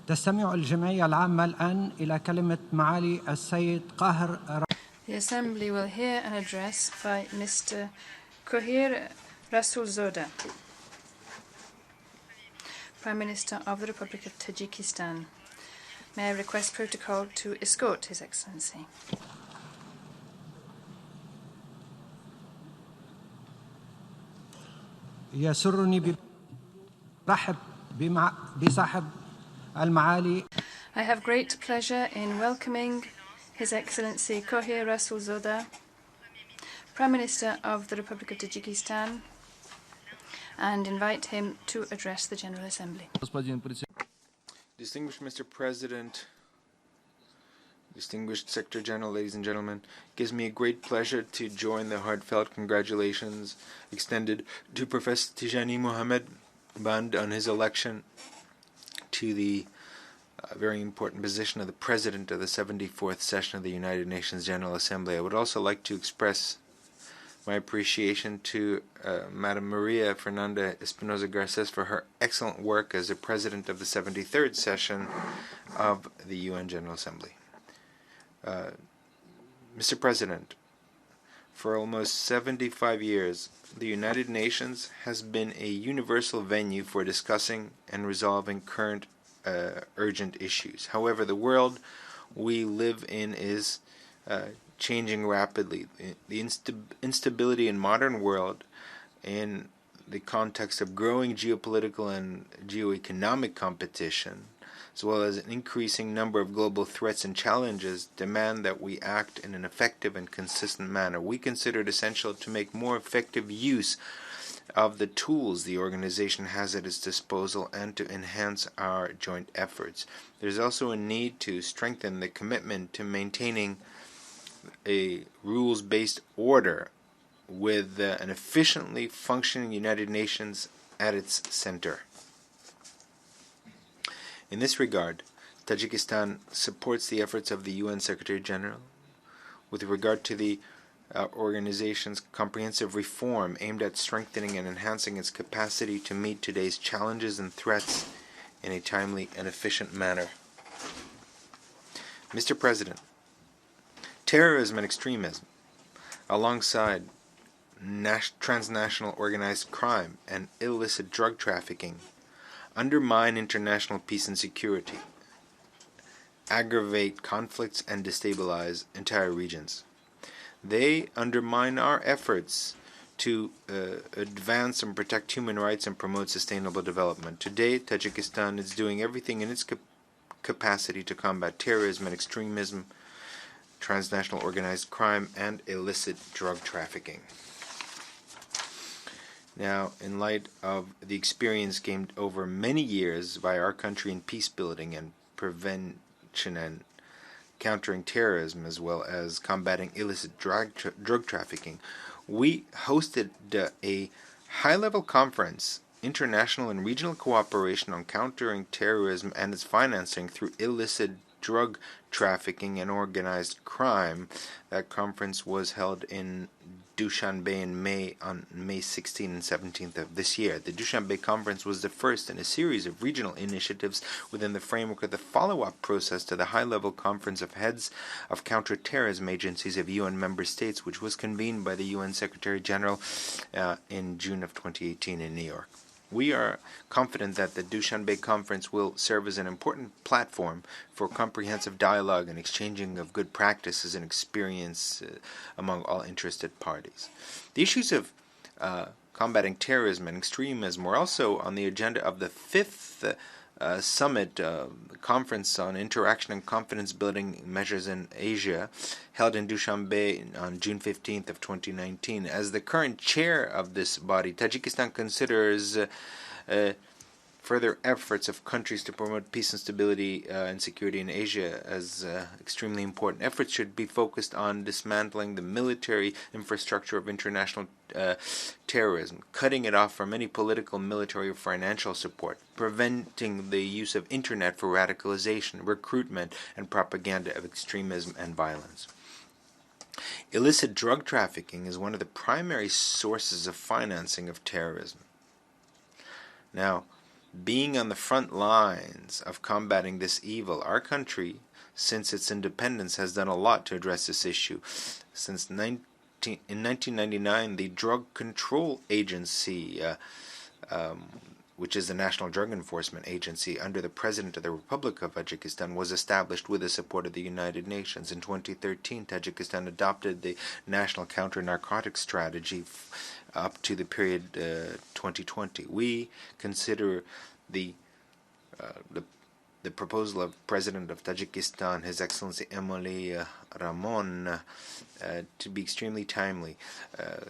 تستمع الجمعية العامة الآن إلى كلمة معالي السيد قاهر. The Assembly will hear an address by Mr. Qohir Rasulzoda, Prime Minister of the Republic of Tajikistan. May I request protocol to escort His Excellency. يسرني برحب بصاحب المعالي. I have great pleasure in welcoming His Excellency Qohir Rasulzoda, Prime Minister of the Republic of Tajikistan, and invite him to address the General Assembly. Distinguished Mr. President, distinguished Secretary General, ladies and gentlemen, it gives me a great pleasure to join the heartfelt congratulations extended to Professor Tijani Mohammed Band on his election to the very important position of the President of the 74th session of the United Nations General Assembly. I would also like to express my appreciation to Madam Maria Fernanda Espinosa Garces for her excellent work as the President of the 73rd session of the UN General Assembly. Mr. President, for almost 75 years, the United Nations has been a universal venue for discussing and resolving current urgent issues. However, the world we live in is changing rapidly. The instability in modern world, in the context of growing geopolitical and geoeconomic competition, as well as an increasing number of global threats and challenges, demand that we act in an effective and consistent manner. We consider it essential to make more effective use of the tools the organization has at its disposal and to enhance our joint efforts. There's also a need to strengthen the commitment to maintaining a rules-based order with an efficiently functioning United Nations at its center. In this regard, Tajikistan supports the efforts of the UN Secretary General with regard to the organization's comprehensive reform aimed at strengthening and enhancing its capacity to meet today's challenges and threats in a timely and efficient manner. Mr. President, terrorism and extremism, alongside transnational organized crime and illicit drug trafficking, undermine international peace and security, aggravate conflicts, and destabilize entire regions. They undermine our efforts to advance and protect human rights and promote sustainable development. Today, Tajikistan is doing everything in its capacity to combat terrorism and extremism, transnational organized crime, and illicit drug trafficking. Now, in light of the experience gained over many years by our country in peace building and prevention and countering terrorism, as well as combating illicit drug trafficking, we hosted a high-level conference, international and regional cooperation on countering terrorism and its financing through illicit drug trafficking and organized crime. That conference was held in Dushanbe on May 16 and 17th of this year. The Dushanbe conference was the first in a series of regional initiatives within the framework of the follow-up process to the high-level conference of heads of counter-terrorism agencies of UN member states, which was convened by the UN Secretary General in June of 2018 in New York. We are confident that the Dushanbe conference will serve as an important platform for comprehensive dialogue and exchanging of good practices and experience among all interested parties. The issues of combating terrorism and extremism were also on the agenda of the fifth summit conference on interaction and confidence building measures in Asia, held in Dushanbe on June 15th of 2019. As the current chair of this body, Tajikistan considers further efforts of countries to promote peace and stability and security in Asia as extremely important. Efforts should be focused on dismantling the military infrastructure of international terrorism, cutting it off from any political, military, or financial support, preventing the use of internet for radicalization, recruitment, and propaganda of extremism and violence. Illicit drug trafficking is one of the primary sources of financing of terrorism. Now, Being on the front lines of combating this evil, our country, since its independence, has done a lot to address this issue. In 1999, the Drug Control Agency, which is the National Drug Enforcement Agency under the President of the Republic of Tajikistan, was established with the support of the United Nations. In 2013, Tajikistan adopted the National Counter-Narcotics Strategy up to the period 2020. We consider the proposal of President of Tajikistan, His Excellency Emily Ramon, to be extremely timely.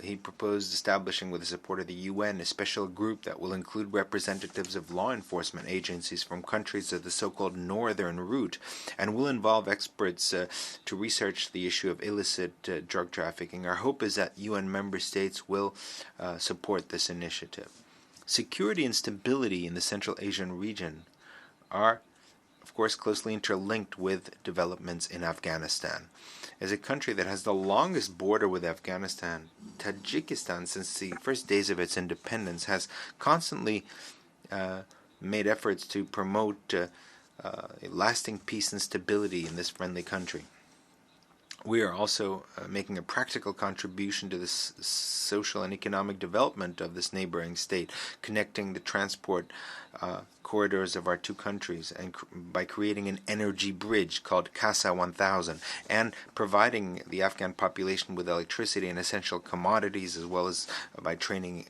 He proposed establishing, with the support of the UN, a special group that will include representatives of law enforcement agencies from countries of the so-called Northern Route, and will involve experts to research the issue of illicit drug trafficking. Our hope is that UN member states will support this initiative. Security and stability in the Central Asian region are, of course, closely interlinked with developments in Afghanistan. As a country that has the longest border with Afghanistan, Tajikistan, since the first days of its independence, has constantly made efforts to promote lasting peace and stability in this friendly country. We are also making a practical contribution to the social and economic development of this neighboring state, connecting the transport corridors of our two countries, and by creating an energy bridge called Casa 1000, and providing the Afghan population with electricity and essential commodities, as well as by training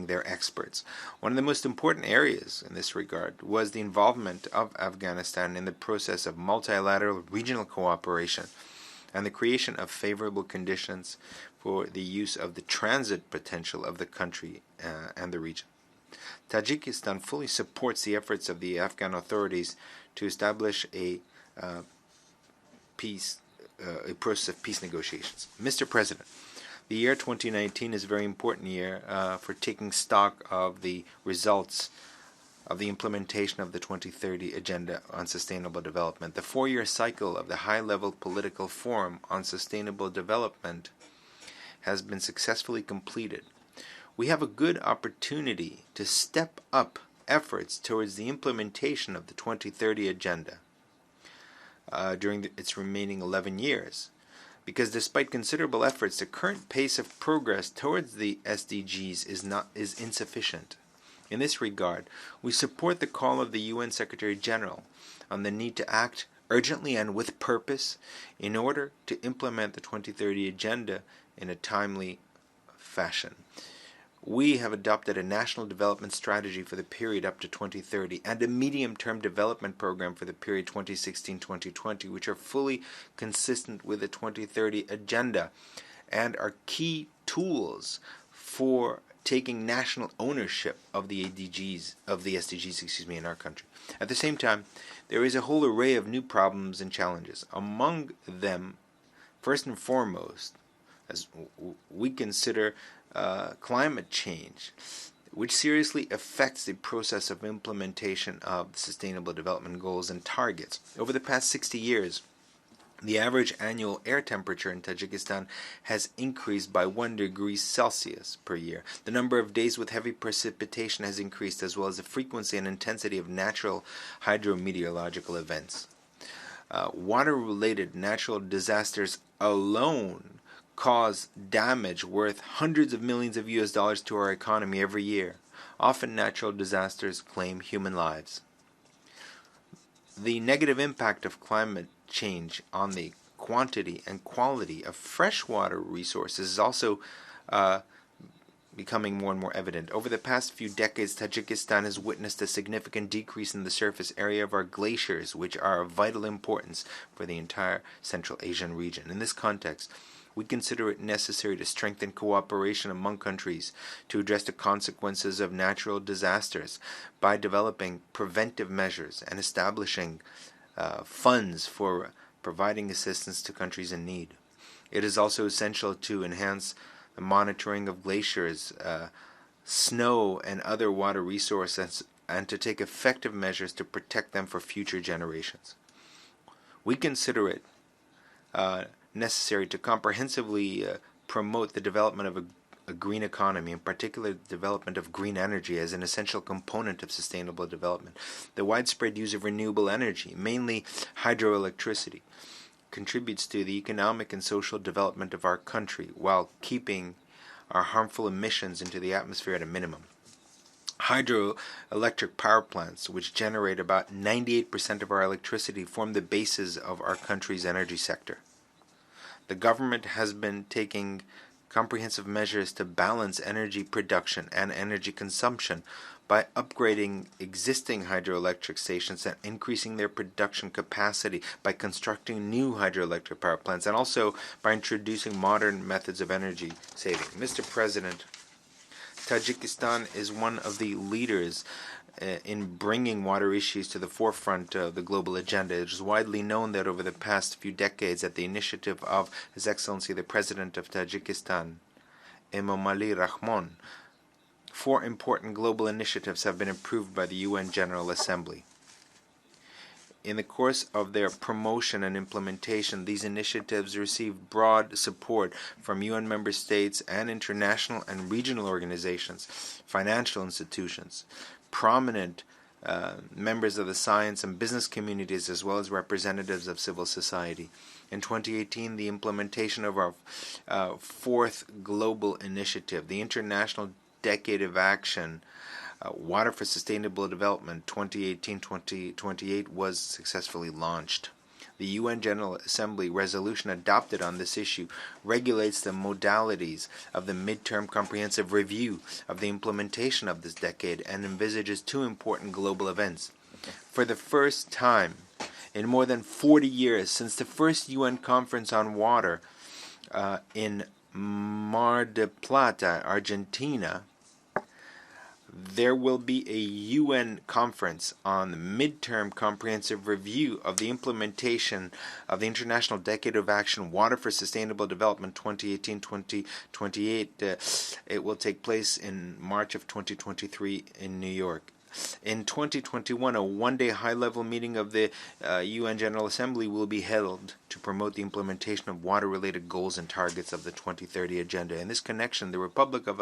their experts. One of the most important areas in this regard was the involvement of Afghanistan in the process of multilateral regional cooperation and the creation of favorable conditions for the use of the transit potential of the country and the region. Tajikistan fully supports the efforts of the Afghan authorities to establish a process of peace negotiations. Mr. President, the year 2019 is a very important year for taking stock of the results of the implementation of the 2030 Agenda on Sustainable Development. The 4-year cycle of the High-Level Political Forum on Sustainable Development has been successfully completed. We have a good opportunity to step up efforts towards the implementation of the 2030 Agenda during its remaining 11 years. Because despite considerable efforts, the current pace of progress towards the SDGs is insufficient. In this regard, we support the call of the UN Secretary General on the need to act urgently and with purpose in order to implement the 2030 Agenda in a timely fashion. We have adopted a national development strategy for the period up to 2030 and a medium-term development program for the period 2016-2020, which are fully consistent with the 2030 Agenda and are key tools for taking national ownership of the SDGs, in our country. At the same time, there is a whole array of new problems and challenges. Among them, first and foremost, as we consider climate change, which seriously affects the process of implementation of the Sustainable Development Goals and targets. Over the past 60 years, the average annual air temperature in Tajikistan has increased by 1 degree Celsius per year. The number of days with heavy precipitation has increased, as well as the frequency and intensity of natural hydrometeorological events. Water-related natural disasters alone cause damage worth hundreds of millions of US dollars to our economy every year. Often natural disasters claim human lives. The negative impact of climate change on the quantity and quality of freshwater resources is also becoming more and more evident. Over the past few decades, Tajikistan has witnessed a significant decrease in the surface area of our glaciers, which are of vital importance for the entire Central Asian region. In this context, we consider it necessary to strengthen cooperation among countries to address the consequences of natural disasters by developing preventive measures and establishing funds for providing assistance to countries in need. It is also essential to enhance the monitoring of glaciers, snow, and other water resources, and to take effective measures to protect them for future generations. We consider it necessary to comprehensively promote the development a green economy, in particular the development of green energy as an essential component of sustainable development. The widespread use of renewable energy, mainly hydroelectricity, contributes to the economic and social development of our country while keeping our harmful emissions into the atmosphere at a minimum. Hydroelectric power plants, which generate about 98% of our electricity, form the basis of our country's energy sector. The government has been taking comprehensive measures to balance energy production and energy consumption by upgrading existing hydroelectric stations and increasing their production capacity, by constructing new hydroelectric power plants, and also by introducing modern methods of energy saving. Mr. President, Tajikistan is one of the leaders in bringing water issues to the forefront of the global agenda. It is widely known that over the past few decades, at the initiative of His Excellency the President of Tajikistan, Emomali Rahmon, 4 important global initiatives have been approved by the UN General Assembly. In the course of their promotion and implementation, these initiatives received broad support from UN member states and international and regional organizations, financial institutions, prominent members of the science and business communities, as well as representatives of civil society. In 2018, the implementation of our 4th global initiative, the International Decade of Action, Water for Sustainable Development 2018-2028, was successfully launched. The UN General Assembly resolution adopted on this issue regulates the modalities of the midterm comprehensive review of the implementation of this decade and envisages 2 important global events. For the first time in more than 40 years, since the first UN conference on water in Mar del Plata, Argentina, there will be a UN conference on the midterm comprehensive review of the implementation of the International Decade of Action, Water for Sustainable Development 2018-2028. It will take place in March of 2023 in New York. In 2021, a one-day high-level meeting of the UN General Assembly will be held to promote the implementation of water-related goals and targets of the 2030 Agenda. In this connection, the Republic of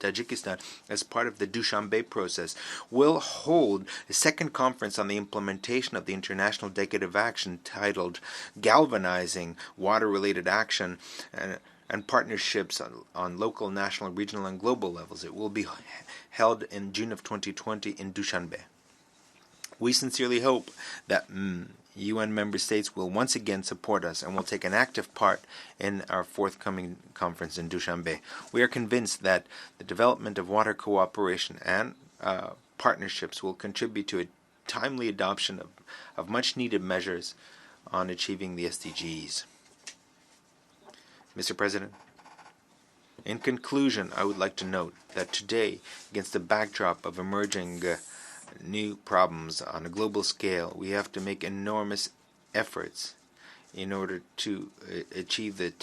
Tajikistan, as part of the Dushanbe process, will hold a second conference on the implementation of the International Decade of Action titled Galvanizing Water-Related Action and Partnerships on local, national, regional, and global levels. It will be held in June of 2020 in Dushanbe. We sincerely hope that UN member states will once again support us and will take an active part in our forthcoming conference in Dushanbe. We are convinced that the development of water cooperation and partnerships will contribute to a timely adoption of much-needed measures on achieving the SDGs. Mr. President, in conclusion, I would like to note that today, against the backdrop of emerging new problems on a global scale, we have to make enormous efforts in order to achieve the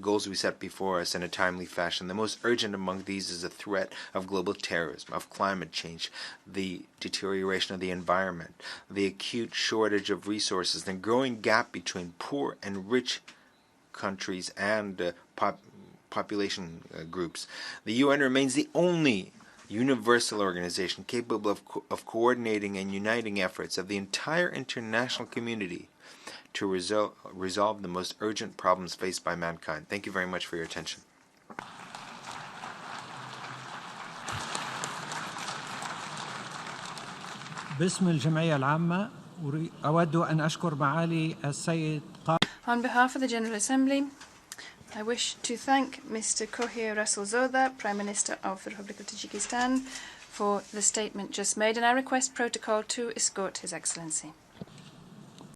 goals we set before us in a timely fashion. The most urgent among these is the threat of global terrorism, of climate change, the deterioration of the environment, the acute shortage of resources, the growing gap between poor and rich countries and population groups. The UN remains the only universal organization capable of coordinating and uniting efforts of the entire international community to resolve the most urgent problems faced by mankind. Thank you very much for your attention. باسم الجمعية العامة أود أن أشكر معالي السيد On behalf of the General Assembly, I wish to thank Mr. Qohir Rasulzoda, Prime Minister of the Republic of Tajikistan, for the statement just made, and I request protocol to escort His Excellency.